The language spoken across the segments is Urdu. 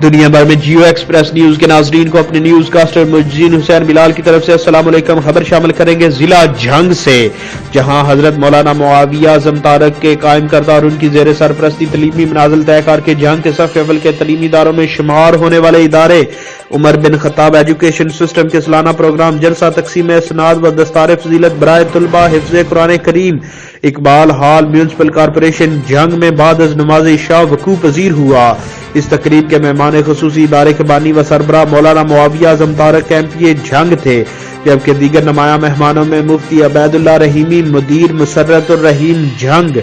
دنیا بھر میں جیو ایکسپریس نیوز کے ناظرین کو اپنے نیوز کاسٹر مجین حسین بلال کی طرف سے السلام علیکم. خبر شامل کریں گے ضلع جھنگ سے، جہاں حضرت مولانا معاویہ اعظم تارک کے قائم کردہ اور ان کی زیر سرپرستی تعلیمی منازل طے کر کے جھنگ کے صف اول کے تعلیمی اداروں میں شمار ہونے والے ادارے عمر بن خطاب ایجوکیشن سسٹم کے سالانہ پروگرام جلسہ تقسیم اسناد و دستار فضیلت برائے طلبہ حفظ قرآن کریم Iqbal hall municipal corporation Jhang میں بعد از نماز عشاء وقوع پذیر ہوا. اس تقریب کے مہمان خصوصی ادارے کے بانی و سربراہ مولانا معاویہ اعظم تارک ایم.پی.اے جھنگ تھے، جبکہ دیگر نمایاں مہمانوں میں مفتی عبید اللہ رحیمی مدیر مسرت الرحیم جھنگ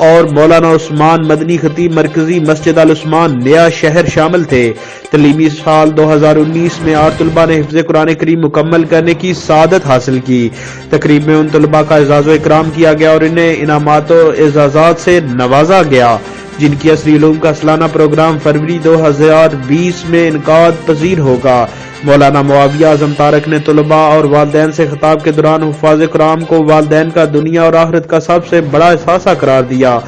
اور مولانا عثمان مدنی خطیب مرکزی مسجد العثمان نیا شہر شامل تھے. تعلیمی سال 2019 میں 8 طلباء نے حفظ قرآن کریم مکمل کرنے کی سعادت حاصل کی. تقریب میں ان طلباء کا اعزاز و اکرام کیا گیا اور انہیں انعامات و اعزازات سے نوازا گیا جن کی عصری علوم کا سالانہ پروگرام فروری 2020 میں انعقاد پذیر ہوگا. مولانا معاویہ اعظم تارک نے طلباء اور والدین سے خطاب کے دوران حفاظ قرآن کو والدین کا دنیا اور آخرت کا سب سے بڑا اثاثہ قرار دیا.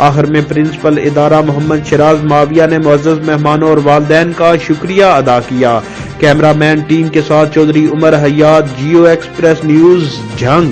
آخر میں پرنسپل ادارہ محمد شراز معاویہ نے معزز مہمانوں اور والدین کا شکریہ ادا کیا. کیمرہ مین ٹیم کے ساتھ چودھری عمر حیات، جیو ایکسپریس نیوز جھنگ.